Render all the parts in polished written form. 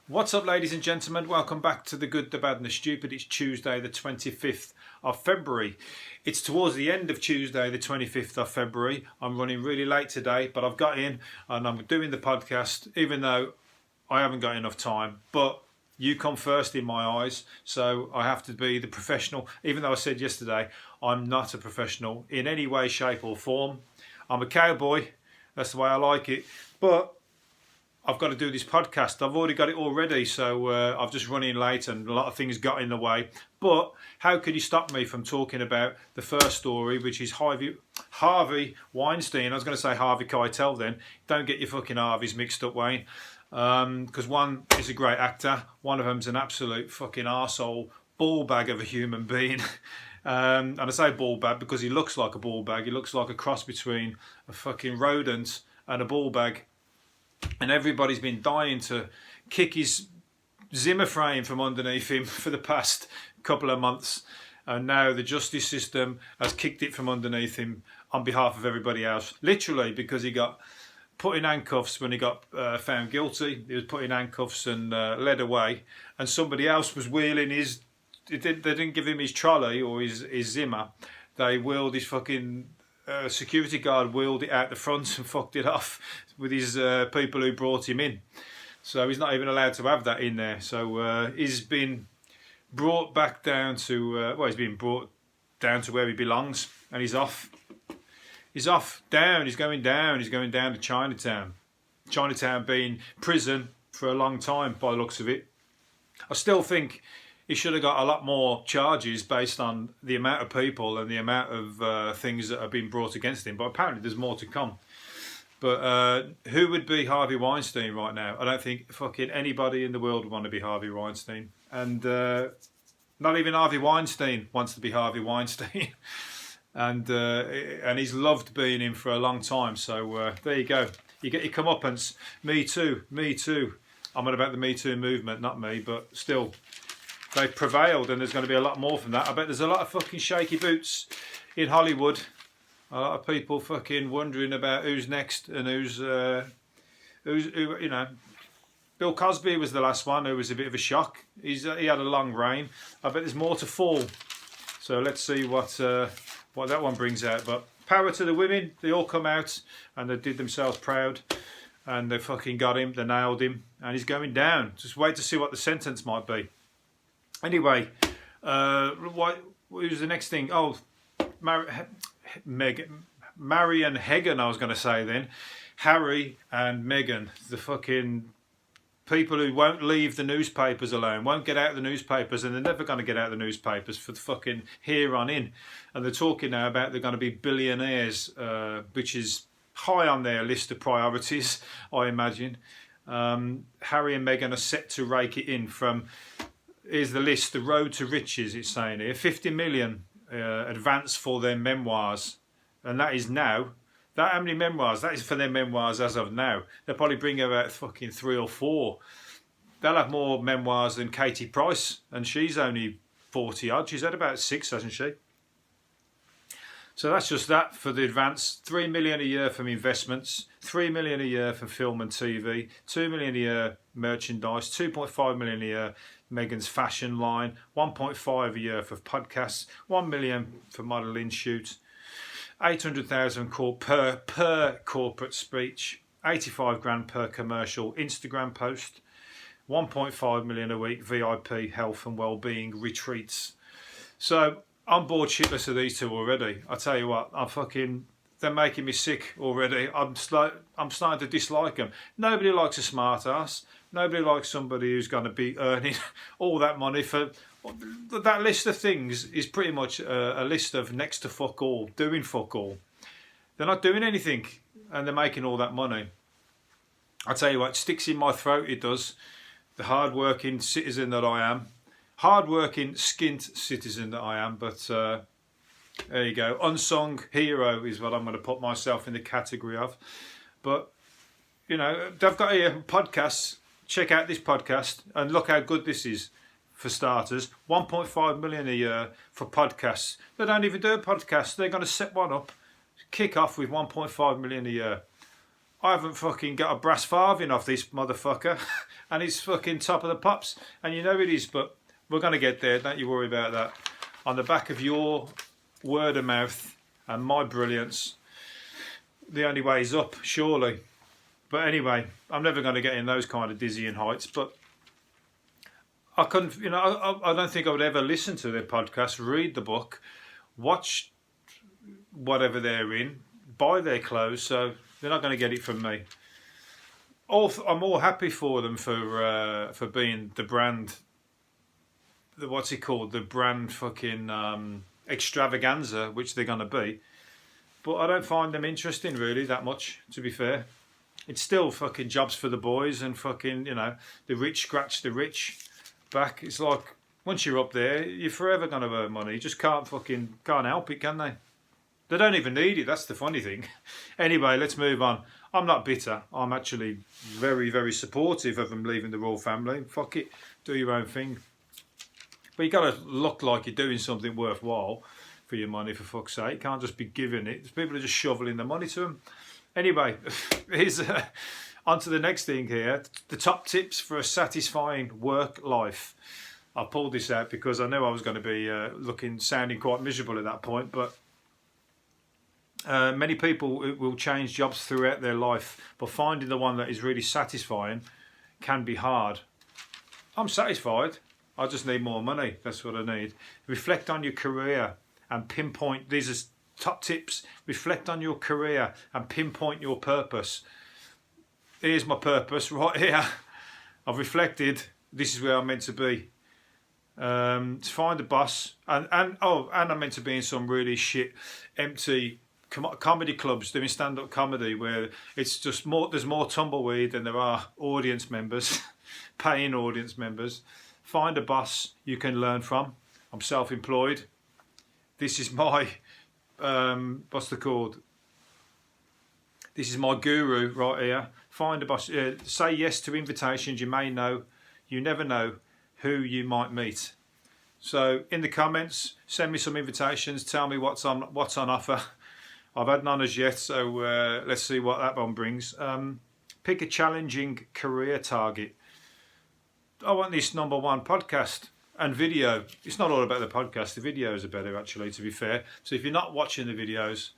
What's up, ladies and gentlemen? Welcome back to The Good, The Bad and The Stupid. It's Tuesday the 25th of February. It's towards the end of Tuesday the 25th of February. I'm running really late today, but I've got in and I'm doing the podcast even though I haven't got enough time. But you come first in my eyes, so I have to be the professional. Even though I said yesterday I'm not a professional in any way, shape or form. I'm a cowboy. That's the way I like it. But I've got to do this podcast. I've already got it all ready, so I've just run in late and a lot of things got in the way. But how could you stop me from talking about the first story, which is Harvey Weinstein? I was going to say Harvey Keitel then. Don't get your fucking Harveys mixed up, Wayne. Because one is a great actor. One of them's an absolute fucking arsehole, ball bag of a human being. And I say ball bag because he looks like a ball bag. He looks like a cross between a fucking rodent and a ball bag. And everybody's been dying to kick his Zimmer frame from underneath him for the past couple of months. And now the justice system has kicked it from underneath him on behalf of everybody else. Literally, because he got put in handcuffs when he got found guilty. He was put in handcuffs and led away. And somebody else was wheeling his... They didn't give him his trolley or his Zimmer. They wheeled his fucking... security guard wheeled it out the front and fucked it off with his people who brought him in. So he's not even allowed to have that in there. So he's been brought back down to, he's been brought down to where he belongs. And he's off. He's off, down, he's going down. He's going down to Chinatown. Chinatown being prison for a long time by the looks of it. I still think he should have got a lot more charges based on the amount of people and the amount of things that have been brought against him. But apparently there's more to come. But who would be Harvey Weinstein right now? I don't think fucking anybody in the world would want to be Harvey Weinstein. And not even Harvey Weinstein wants to be Harvey Weinstein. And he's loved being him for a long time. So there you go. You get your comeuppance. Me too. Me too. I'm on about the Me Too movement, not me, but still. They've prevailed, and there's going to be a lot more from that. I bet there's a lot of fucking shaky boots in Hollywood. A lot of people fucking wondering about who's next and who's you know. Bill Cosby was the last one who was a bit of a shock. He had a long reign. I bet there's more to fall. So let's see what that one brings out. But power to the women. They all come out and they did themselves proud. And they fucking got him. They nailed him. And he's going down. Just wait to see what the sentence might be. Anyway, what was the next thing? Oh, Meghan, Marian Hagan, I was going to say then. Harry and Meghan, the fucking people who won't leave the newspapers alone, won't get out of the newspapers, and they're never going to get out of the newspapers for the fucking here on in. And they're talking now about they're going to be billionaires, which is high on their list of priorities, I imagine. Harry and Meghan are set to rake it in from... Here's the list, the road to riches, it's saying here. 50 million advance for their memoirs. And that is now. How many memoirs? That is for their memoirs as of now. They'll probably bring about fucking 3 or 4. They'll have more memoirs than Katie Price. And she's only 40 odd. She's had about 6, hasn't she? So that's just that for the advance. 3 million a year from investments. 3 million a year from film and TV. 2 million a year merchandise. 2.5 million a year Meghan's fashion line, 1.5 a year for podcasts, 1 million for modelling shoots, 800,000 per corporate speech, 85 grand per commercial Instagram post, 1.5 million a week VIP health and wellbeing retreats. So I'm bored shitless of these two already. I tell you what, they're making me sick already. I'm starting to dislike them. Nobody likes a smart ass. Nobody likes somebody who's going to be earning all that money for... That list of things is pretty much a list of next to fuck all, doing fuck all. They're not doing anything and they're making all that money. I tell you what, it sticks in my throat, it does. The hard-working citizen that I am. Hard-working, skint citizen that I am, but... there you go. Unsung hero is what I'm going to put myself in the category of. But, you know, they've got here podcasts. Check out this podcast and look how good this is for starters. 1.5 million a year for podcasts. They don't even do a podcast. They're going to set one up, kick off with 1.5 million a year. I haven't fucking got a brass farthing off this motherfucker. and it's fucking top of the pops, and you know it is. But we're going to get there. Don't you worry about that. On the back of your word of mouth and my brilliance, the only way is up, surely. But anyway, I'm never going to get in those kind of dizzying heights. But I couldn't, you know, I don't think I would ever listen to their podcast, read the book, watch whatever they're in, buy their clothes. So they're not going to get it from me. I'm all happy for them for being the brand. What's it called? The brand fucking extravaganza, which they're going to be. But I don't find them interesting really that much, to be fair. It's still fucking jobs for the boys and fucking, you know, the rich scratch the rich back. It's like, once you're up there, you're forever going to earn money. You just can't help it, can they? They don't even need it, that's the funny thing. Anyway, let's move on. I'm not bitter. I'm actually very, very supportive of them leaving the royal family. Fuck it, do your own thing. But you got to look like you're doing something worthwhile for your money, for fuck's sake. You can't just be giving it. People are just shoveling the money to them. Anyway, here's on to the next thing here. The top tips for a satisfying work life. I pulled this out because I knew I was going to be sounding quite miserable at that point. But many people will change jobs throughout their life. But finding the one that is really satisfying can be hard. I'm satisfied. I just need more money. That's what I need. Reflect on your career and pinpoint. These are top tips. Reflect on your career and pinpoint your purpose. Here's my purpose right here. I've reflected. This is where I'm meant to be. To find a boss. And I'm meant to be in some really shit, empty comedy clubs doing stand-up comedy where it's just more. There's more tumbleweed than there are audience members, paying audience members. Find a boss you can learn from. I'm self-employed. This is my, what's it called? This is my guru right here. Find a boss. Say yes to invitations. You never know who you might meet. So in the comments, send me some invitations. Tell me what's on offer. I've had none as yet, so let's see what that one brings. Pick a challenging career target. I want this #1 podcast and video. It's not all about the podcast. The videos are better, actually, to be fair. So if you're not watching the videos,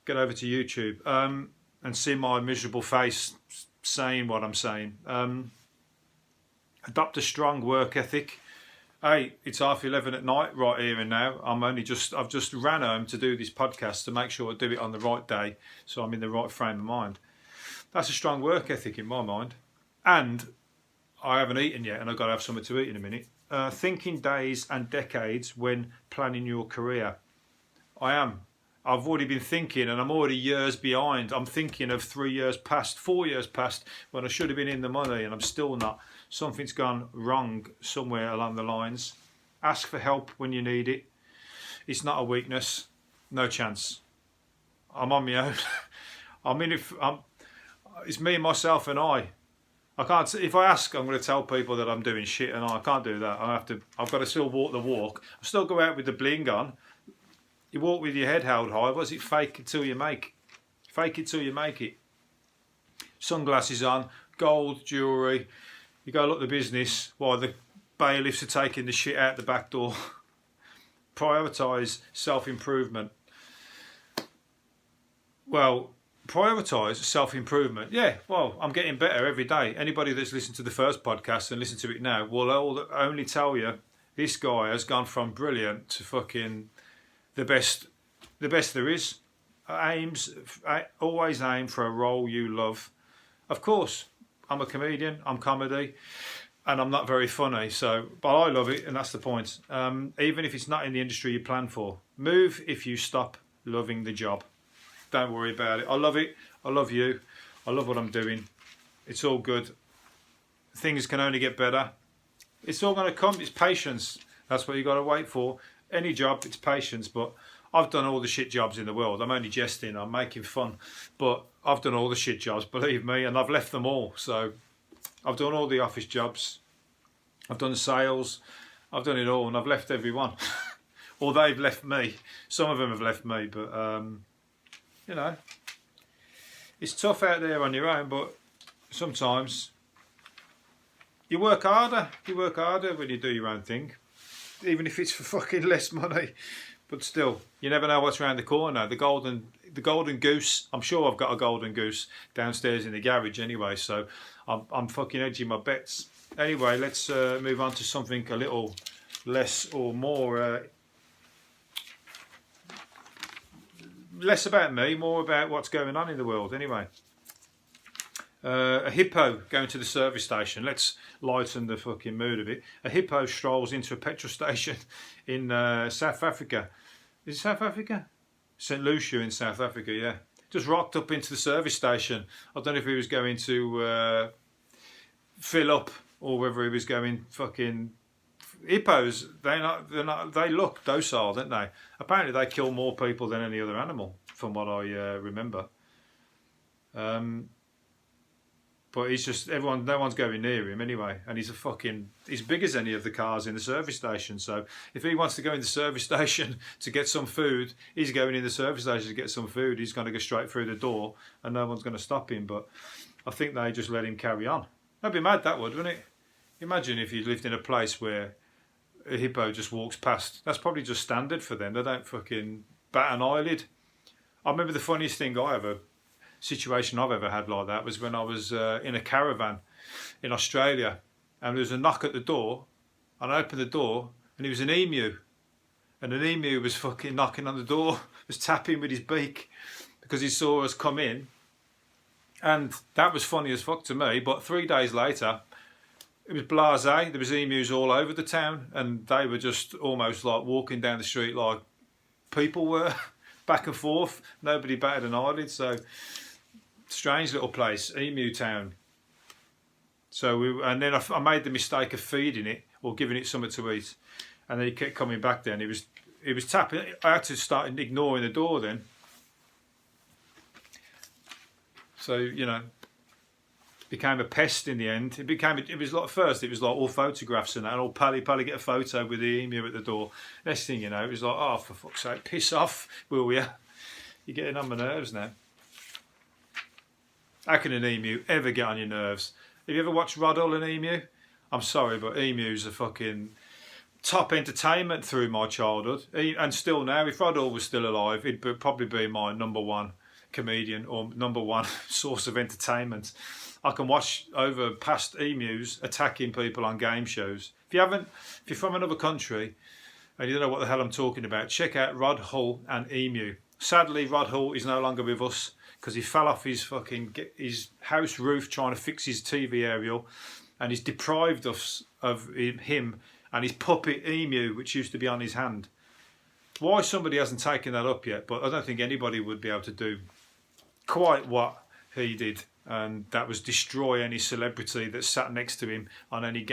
get over to YouTube and see my miserable face saying what I'm saying. Adopt a strong work ethic. Hey, it's 11:30 at night right here and now. I've just ran home to do this podcast to make sure I do it on the right day, so I'm in the right frame of mind. That's a strong work ethic in my mind. And I haven't eaten yet, and I've got to have something to eat in a minute. Think in days and decades when planning your career. I've already been thinking, and I'm already years behind. I'm thinking of 3 years past, 4 years past, when I should have been in the money, and I'm still not. Something's gone wrong somewhere along the lines. Ask for help when you need it. It's not a weakness. No chance. I'm on my own. It's me, myself, and I. I can't. If I ask, I'm going to tell people that I'm doing shit, and I can't do that. I've got to still walk the walk. I still go out with the bling on. You walk with your head held high. What's it? Fake it till you make. Fake it till you make it. Sunglasses on, gold jewellery. You go look the business while the bailiffs are taking the shit out the back door. Prioritise self-improvement. Well, prioritise self-improvement. Yeah, well, I'm getting better every day. Anybody that's listened to the first podcast and listened to it now will only tell you this guy has gone from brilliant to fucking the best there is. Always aim for a role you love. Of course, I'm a comedian, I'm comedy, and I'm not very funny, but I love it, and that's the point. Even if it's not in the industry you plan for. Move if you stop loving the job. Don't worry about it. I love it. I love you. I love what I'm doing. It's all good. Things can only get better. It's all going to come. It's patience. That's what you got to wait for. Any job, it's patience. But I've done all the shit jobs in the world. I'm only jesting. I'm making fun. But I've done all the shit jobs, believe me, and I've left them all. So I've done all the office jobs. I've done sales. I've done it all, and I've left everyone. Or they've left me. Some of them have left me, but you know, it's tough out there on your own, but sometimes You work harder. You work harder when you do your own thing, even if it's for fucking less money. But still, you never know what's around the corner. The golden goose. I'm sure I've got a golden goose downstairs in the garage anyway. So I'm fucking edging my bets. Anyway, let's move on to something a little less or more. Less about me, more about what's going on in the world. Anyway. A hippo going to the service station. Let's lighten the fucking mood a bit. A hippo strolls into a petrol station in South Africa. Is it South Africa? St. Lucia in South Africa, yeah. Just rocked up into the service station. I don't know if he was going to fill up or whether he was going fucking... Hippos, they look docile, don't they? Apparently they kill more people than any other animal, from what I remember. But he's just, no one's going near him anyway. And he's big as any of the cars in the service station. So if he wants to go in the service station to get some food, he's going in the service station to get some food. He's going to go straight through the door and no one's going to stop him. But I think they just let him carry on. That'd be mad, that would, wouldn't it? Imagine if you lived in a place where a hippo just walks past. That's probably just standard for them. They don't fucking bat an eyelid. I remember the funniest situation I've ever had like that was when I was in a caravan in Australia, and there was a knock at the door, and I opened the door and it was an emu, and an emu was fucking knocking on the door, was tapping with his beak because he saw us come in, and that was funny as fuck to me. But 3 days later it was blasé. There was emus all over the town and they were just almost like walking down the street like people were, back and forth. Nobody batted an eyelid. So strange little place, Emu Town. So and then I made the mistake of feeding it or giving it something to eat, and then he kept coming back. Then it was tapping. I had to start ignoring the door then. So became a pest in the end. It was like first it was like all photographs and that, and all pally get a photo with the emu at the door. Next thing you know, it was like, oh, for fuck's sake, piss off, will you? You're getting on my nerves now. How can an emu ever get on your nerves? Have you ever watched Roddle and Emu? I'm sorry, but emus are fucking top entertainment through my childhood. And still now, if Roddle was still alive, he'd probably be my number one comedian or number one source of entertainment. I can watch over past emus attacking people on game shows. If you're from another country and you don't know what the hell I'm talking about, check out Rod Hull and Emu. Sadly, Rod Hull is no longer with us, because he fell off his house roof trying to fix his TV aerial, and he's deprived us of him and his puppet Emu, which used to be on his hand. Why somebody hasn't taken that up yet, but I don't think anybody would be able to do quite what he did, and that was destroy any celebrity that sat next to him on any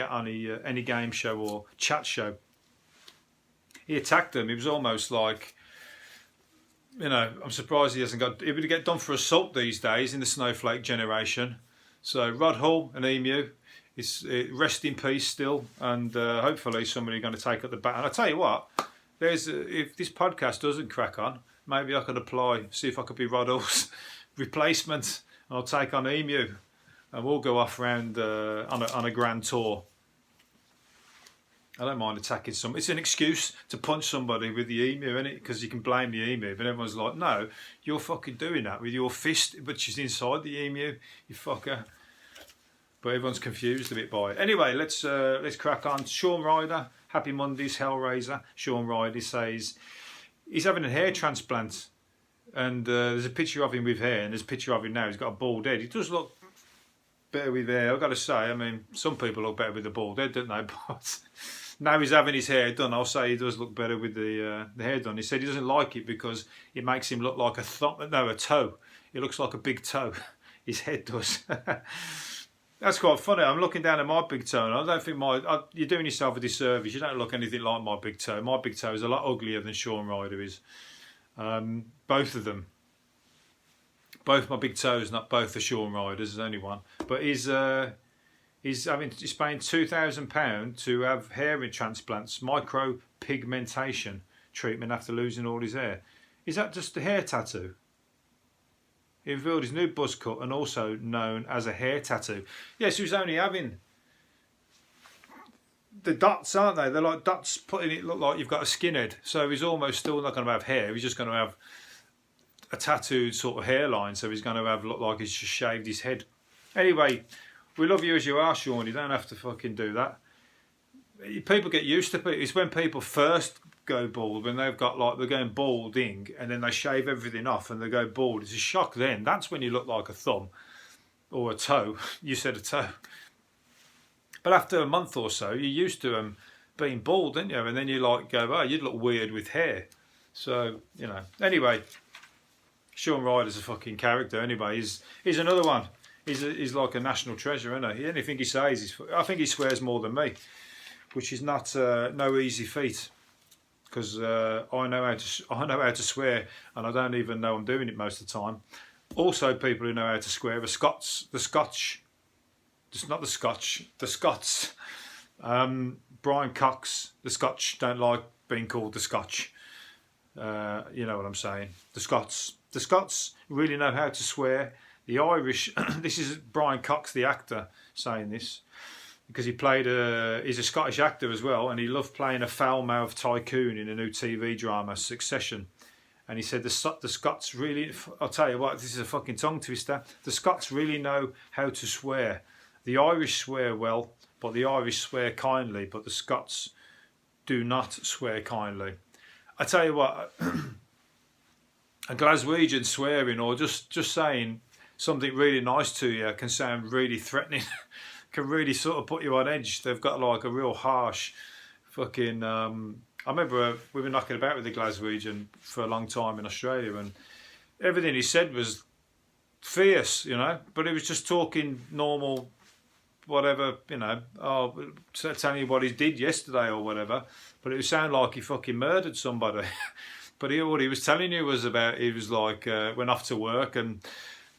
game show or chat show. He attacked them. It was almost like, I'm surprised he hasn't got... It would get done for assault these days in the snowflake generation. So Rod Hull and Emu, rest in peace still, and hopefully somebody's going to take up the baton. I tell you what, if this podcast doesn't crack on, maybe I could apply, see if I could be Rod Hull's replacement, and I'll take on Emu, and we'll go off round on a grand tour. I don't mind attacking some. It's an excuse to punch somebody with the emu, isn't it? Because you can blame the emu, but everyone's like, no, you're fucking doing that with your fist, but she's inside the emu, you fucker. But everyone's confused a bit by it. Anyway, let's crack on. Shaun Ryder, happy Mondays, Hellraiser. Shaun Ryder says he's having a hair transplant, and there's a picture of him with hair, and there's a picture of him now. He's got a bald head. He does look better with hair, I've got to say. I mean, some people look better with a bald head, don't they? But now he's having his hair done, I'll say he does look better with the hair done. He said he doesn't like it because it makes him look like a toe. It looks like a big toe. His head does. That's quite funny. I'm looking down at my big toe, and I don't think you're doing yourself a disservice. You don't look anything like my big toe. My big toe is a lot uglier than Shaun Ryder is. Both of them. Both my big toes, not both the Shaun Ryders. There's only one. But he's paying £2,000 to have hair transplants, micropigmentation treatment after losing all his hair. Is that just a hair tattoo? He revealed his new buzz cut, and also known as a hair tattoo. Yes, he was only having the dots, aren't they? They're like dots putting it look like you've got a skinhead. So he's almost still not going to have hair. He's just going to have a tattooed sort of hairline. So he's going to have look like he's just shaved his head. Anyway, we love you as you are, Shaun. You don't have to fucking do that. People get used to it. It's when people first go bald, when they've got like, they're going balding and then they shave everything off and they go bald. It's a shock then. That's when you look like a thumb or a toe. You said a toe. But after a month or so, you're used to being bald, didn't you? And then you like go, oh, you'd look weird with hair. So, you know. Anyway, Shaun Ryder's a fucking character. Anyway, he's another one. He's like a national treasure, isn't he? Anything he says, I think he swears more than me, which is not no easy feat. Because I know how to swear, and I don't even know I'm doing it most of the time. Also, people who know how to swear are the Scotch. It's not the Scotch, the Scots. Brian Cox, the Scotch don't like being called the Scotch. You know what I'm saying. The Scots really know how to swear. The Irish, this is Brian Cox, the actor, saying this, because he's a Scottish actor as well, and he loved playing a foul-mouthed tycoon in a new TV drama, Succession. And he said the Scots really, I'll tell you what, this is a fucking tongue twister, the Scots really know how to swear. The Irish swear well, but the Irish swear kindly, but the Scots do not swear kindly. I tell you what, a Glaswegian swearing or just saying something really nice to you can sound really threatening, can really sort of put you on edge. They've got like a real harsh fucking... I remember we were knocking about with the Glaswegian for a long time in Australia, and everything he said was fierce, you know, but he was just talking normal, whatever, you know, telling you what he did yesterday or whatever, but it would sound like he fucking murdered somebody. But what he was telling you was about, he was like, went off to work and,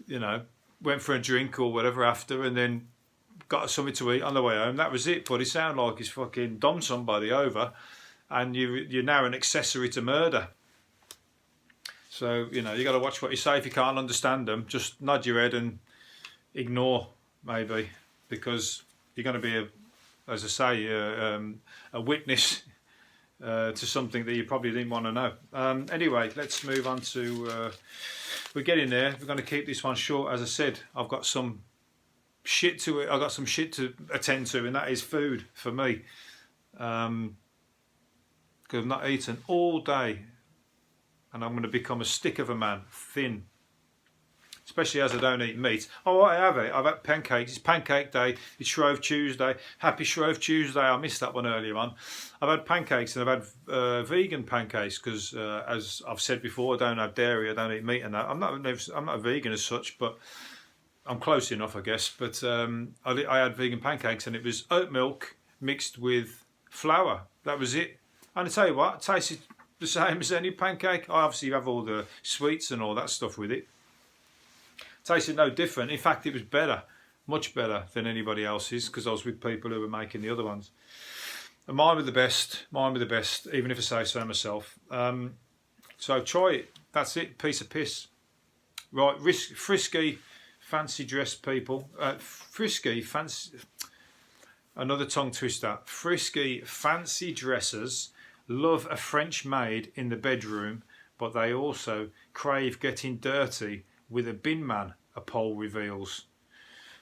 you know, went for a drink or whatever after, and then got something to eat on the way home. That was it. But he sounded like he's fucking dommed somebody over, and you're now an accessory to murder. So, you know, you got to watch what you say. If you can't understand them, just nod your head and ignore, maybe, because you're going to be, as I say, a witness to something that you probably didn't want to know. Anyway, let's move on to... we're getting there. We're going to keep this one short. As I said, I've got some shit to attend to, and that is food for me. Because I've not eaten all day, and I'm going to become a stick of a man, thin. Especially as I don't eat meat. Oh, I have it. I've had pancakes. It's Pancake Day. It's Shrove Tuesday. Happy Shrove Tuesday. I missed that one earlier on. I've had pancakes, and I've had vegan pancakes because, as I've said before, I don't have dairy. I don't eat meat, and that. I'm not a vegan as such, but I'm close enough, I guess. But I had vegan pancakes, and it was oat milk mixed with flour. That was it. And I tell you what, it tasted the same as any pancake. I obviously have all the sweets and all that stuff with it. Tasted no different. In fact, it was better, much better than anybody else's, because I was with people who were making the other ones. And mine were the best. Mine were the best, even if I say so myself. So try it. That's it. Piece of piss. Right, frisky, fancy dressed people. Frisky, fancy. Another tongue twister. Frisky, fancy dressers love a French maid in the bedroom, but they also crave getting dirty with a bin man, a poll reveals.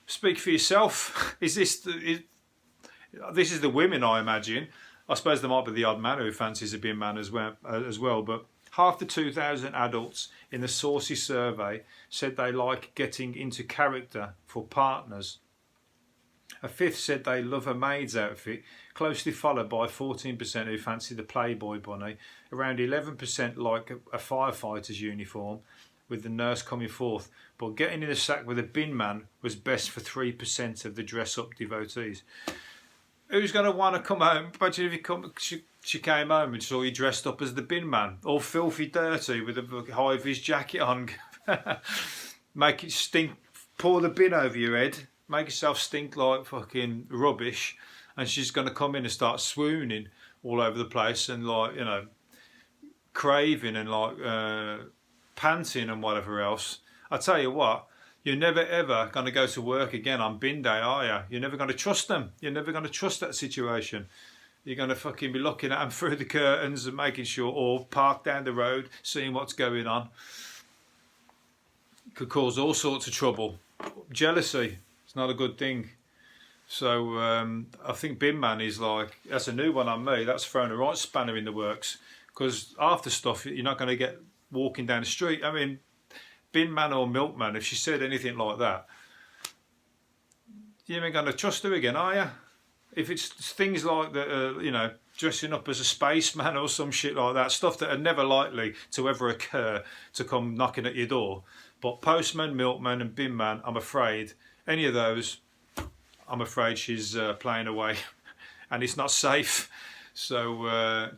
Speak for yourself. This is the women, I imagine. I suppose there might be the odd man who fancies a bin man as well. But half the 2,000 adults in the Saucy survey said they like getting into character for partners. A fifth said they love a maid's outfit, closely followed by 14% who fancy the Playboy bunny. Around 11% like a firefighter's uniform, with the nurse coming fourth, but getting in the sack with a bin man was best for 3% of the dress-up devotees. Who's going to want to come home? Imagine if she came home and saw you dressed up as the bin man, all filthy dirty with a high-vis jacket on. Make it stink, pour the bin over your head, make yourself stink like fucking rubbish, and she's going to come in and start swooning all over the place and, like, you know, craving and like... panting and whatever else. I tell you what, you're never ever going to go to work again on bin day, are you? You're never going to trust them. You're never going to trust that situation. You're going to fucking be looking at them through the curtains and making sure, or park down the road, seeing what's going on. Could cause all sorts of trouble. Jealousy, it's not a good thing. So I think Bin Man is like, that's a new one on me. That's thrown a right spanner in the works. Because after stuff, you're not going to get walking down the street. I mean, Bin Man or Milkman, if she said anything like that, you ain't going to trust her again, are you? If it's things like that, you know, dressing up as a spaceman or some shit like that, stuff that are never likely to ever occur to come knocking at your door. But Postman, Milkman and Bin Man, I'm afraid, any of those, I'm afraid she's playing away and it's not safe. So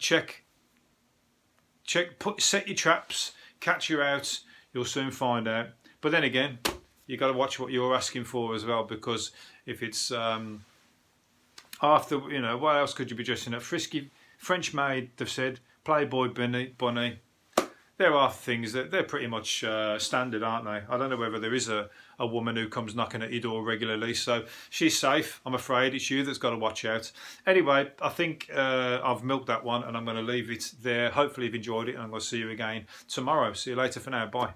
set your traps, catch her out, you'll soon find out. But then again, you got to watch what you're asking for as well, because if it's after, you know, what else could you be dressing up? Frisky French maid, they've said, Playboy bunny. There are things that they're pretty much standard, aren't they? I don't know whether there is a woman who comes knocking at your door regularly. So she's safe. I'm afraid it's you that's got to watch out. Anyway, I think I've milked that one and I'm going to leave it there. Hopefully you've enjoyed it and I'm going to see you again tomorrow. See you later for now. Bye.